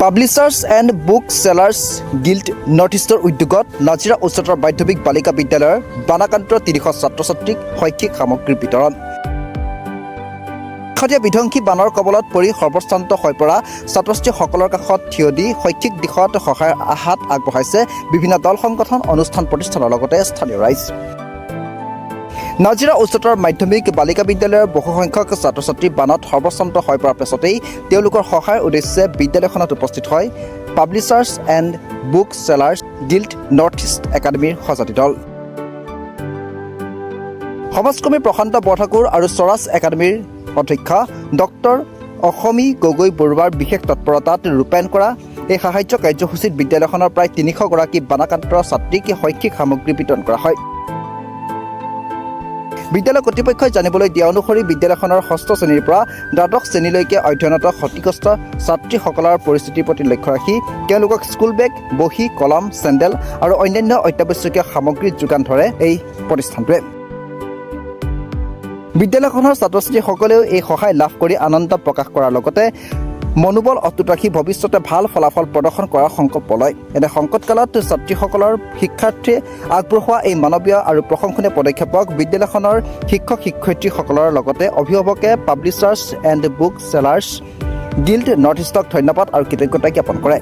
Publishers and book sellers guild north ইষ্টৰ উদ্যোগত নাজিৰা উচ্চতৰ মাধ্যমিক বালিকা বিদ্যালয়ৰ বানাক্ৰান্ত ৩০০ ছাত্ৰ ছাত্ৰীক শৈক্ষিক সামগ্ৰী বিতৰণ। শেহতীয়া বিধ্বংসী বানৰ কবলত পৰি সৰ্বশ্ৰান্ত হৈ পৰা ছাত্ৰ ছাত্ৰীসকলৰ কাষত থিয় দি শৈক্ষিক দিশত সহায়ৰ হাত আগবঢ়াইছে বিভিন্ন দল সংগঠন, অনুষ্ঠান প্ৰতিষ্ঠানৰ লগতে স্থানীয় ৰাইজ। নাজিৰা উচ্চতৰ মাধ্যমিক বালিকা বিদ্যালয়ৰ বহুসংখ্যক ছাত্ৰ ছাত্ৰী বানত সৰ্বশ্ৰান্ত হৈ পৰাৰ পাছতেই তেওঁলোকৰ সহায়ৰ উদ্দেশ্যে বিদ্যালয়খনত উপস্থিত হয় publishers and book sellers guild north east একাডেমীৰ সজাতি দল। সমাজকৰ্মী প্ৰশান্ত বৰঠাকুৰ আৰু স্বৰাজ একাডেমীৰ অধ্যক্ষা ডক্টৰ অসমী গগৈ বৰুৱাৰ বিশেষ তৎপৰতাত ৰূপায়ণ কৰা এই সাহায্য কাৰ্যসূচীত বিদ্যালয়খনৰ প্ৰায় ৩০০ গৰাকী বানাক্ৰান্ত ছাত্ৰীক শৈক্ষিক সামগ্ৰী বিতৰণ কৰা হয়। বিদ্যালয় কৰ্তৃপক্ষই জানিবলৈ দিয়া অনুসৰি বিদ্যালয়খনৰ ৬ষ্ঠ শ্ৰেণীৰ পৰা দ্বাদশ শ্ৰেণীলৈকে অধ্যয়নৰত ক্ষতিগ্ৰস্ত ছাত্ৰীসকলৰ পৰিস্থিতিৰ প্ৰতি লক্ষ্য ৰাখি তেওঁলোকক স্কুল বেগ, বহী, কলম, চেণ্ডেল আৰু অন্যান্য অত্যাৱশ্যকীয় সামগ্ৰী যোগান ধৰে এই প্ৰতিষ্ঠানটোৱে। বিদ্যালয়খনৰ ছাত্ৰ ছাত্ৰীসকলেও এই সহায় লাভ কৰি আনন্দ প্ৰকাশ কৰাৰ লগতে মনোবল অটুট ৰাখি ভৱিষ্যতে ভাল ফলাফল প্ৰদৰ্শন কৰাৰ সংকল্প লয়। এনে সংকটকালত ছাত্ৰীসকলৰ শিক্ষাৰ্থীয়ে আগবঢ়োৱা এই মানৱীয় আৰু প্ৰশংসনীয় পদক্ষেপক বিদ্যালয়খনৰ শিক্ষক শিক্ষয়িত্ৰীসকলৰ লগতে অভিভাৱকে publishers and book sellers guild north ইষ্টক ধন্যবাদ আৰু কৃতজ্ঞতা জ্ঞাপন কৰে।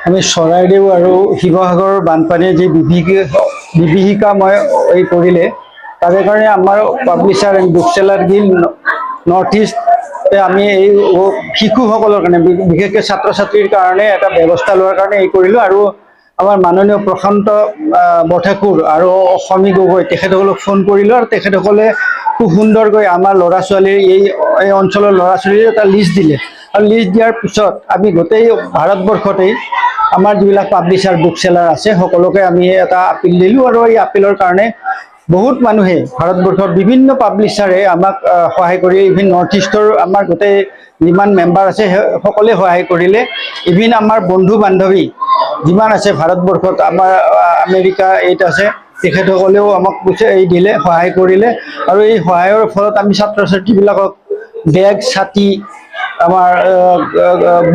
আমি চৰাইদেউ আৰু শিৱসাগৰৰ বানপানীয়ে যি বিভীষিকাময় হৈ পৰিলে তাৰে কাৰণে আমাৰ publisher and book seller guild north east আমি এই শিশুসকলৰ কাৰণে বিশেষকৈ ছাত্ৰ ছাত্ৰীৰ কাৰণে এটা ব্যৱস্থা লোৱাৰ কাৰণে এই কৰিলোঁ। আৰু আমাৰ মাননীয় প্ৰশান্ত বৰঠাকুৰ আৰু অসমী গগৈ তেখেতসকলক ফোন কৰিলোঁ আৰু তেখেতসকলে খুব সুন্দৰকৈ আমাৰ ল'ৰা ছোৱালীৰ এই অঞ্চলৰ ল'ৰা ছোৱালীৰ এটা লিষ্ট দিলে। আৰু লিষ্ট দিয়াৰ পিছত আমি গোটেই ভাৰতবৰ্ষতেই আমাৰ যিবিলাক পাব্লিচাৰ বুক চেলাৰ আছে সকলোকে আমি এটা আপিল দিলোঁ। আৰু এই আপিলৰ কাৰণে বহুত মানুহে ভাৰতবৰ্ষৰ বিভিন্ন পাব্লিচাৰে আমাক সহায় কৰি ইভিন নৰ্থ ইষ্টৰ আমাৰ গোটেই যিমান মেম্বাৰ আছে সকলোৱে সহায় কৰিলে। ইভিন আমাৰ বন্ধু বান্ধৱী যিমান আছে ভাৰতবৰ্ষত, আমাৰ আমেৰিকা এইত আছে, তেখেতসকলেও আমাক দিলে, সহায় কৰিলে। আৰু এই সহায়ৰ ফলত আমি ছাত্ৰ ছাত্ৰীবিলাকক বেগ, ছাতি, আমাৰ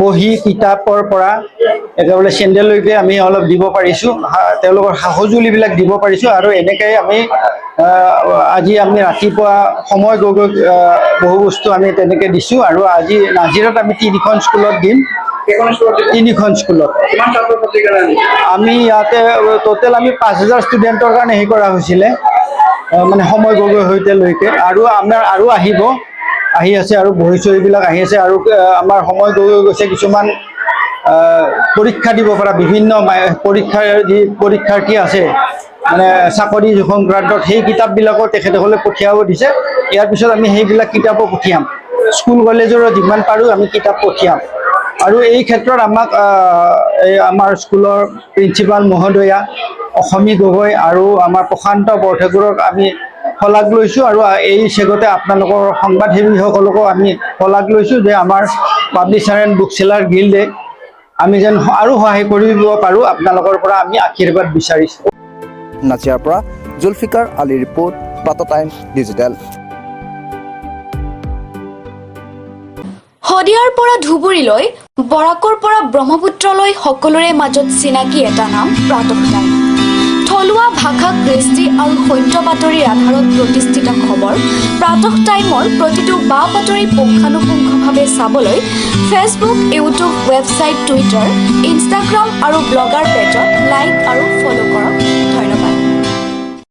বহী, কিতাপৰ পৰা একেবাৰে চেণ্ডেললৈকে আমি অলপ দিব পাৰিছোঁ, তেওঁলোকৰ সঁজুলিবিলাক দিব পাৰিছোঁ। আৰু এনেকৈ আজি আমি ৰাতিপুৱা সময় গৈ বহু বস্তু আমি তেনেকৈ দিছোঁ। আৰু আজি নাজিৰাত আমি ৩খন স্কুলত দিম। ৩খন স্কুলত আমি ইয়াতে টোটেল আমি ৫,০০০ ষ্টুডেণ্টৰ কাৰণে হেৰি কৰা হৈছিলে, মানে সময় গগৈৰ সৈতেলৈকে। আৰু আমাৰ আৰু আহি আছে আৰু বহী চহীবিলাক আহি আছে। আৰু আমাৰ সময় গগৈ গৈছে কিছুমান পৰীক্ষা দিব পৰা বিভিন্ন যি পৰীক্ষাৰ্থী আছে মানে চাকৰি সংক্ৰান্তত সেই কিতাপবিলাকো তেখেতসকলে পঠিয়াব দিছে। ইয়াৰ পিছত আমি সেইবিলাক কিতাপো পঠিয়াম, স্কুল কলেজৰো যিমান পাৰোঁ আমি কিতাপ পঠিয়াম। আৰু এই ক্ষেত্ৰত আমাক আমাৰ স্কুলৰ প্ৰিন্সিপাল মহোদয়া অসমী গগৈ আৰু আমাৰ প্ৰশান্ত বৰঠাকুৰক আমি শলাগ লৈছোঁ। আৰু এই চেগতে আপোনালোকৰ সংবাদসেৱীসকলকো আমি শলাগ লৈছোঁ যে আমাৰ পাব্লিচাৰ এণ্ড বুক চেলাৰ গিল্ডে আমি যেন আৰু সহায় কৰিব পাৰোঁ, আপোনালোকৰ পৰা আমি আশীৰ্বাদ বিচাৰিছোঁ। নাজিৰাৰ পৰা Zulfikar Ali report, Pratah Times digital. শদিয়াৰ পৰা ধুবুৰীলৈ, বৰাকৰ পৰা ব্ৰহ্মপুত্ৰলৈ সকলোৰে মাজত চিনাকি এটা নাম প্ৰাতঃ টাইম। থলুৱা ভাষা, কৃষ্টি আৰু সত্য বাতৰিৰ আধাৰত প্ৰতিষ্ঠিত খবৰ প্ৰাতঃ টাইমৰ প্ৰতিটো বা বাতৰি পুংখানুপুংখভাৱে চাবলৈ Facebook, YouTube, website, Twitter, Instagram আৰু ব্লগাৰ পেজত লাইক আৰু ফ'ল' কৰক।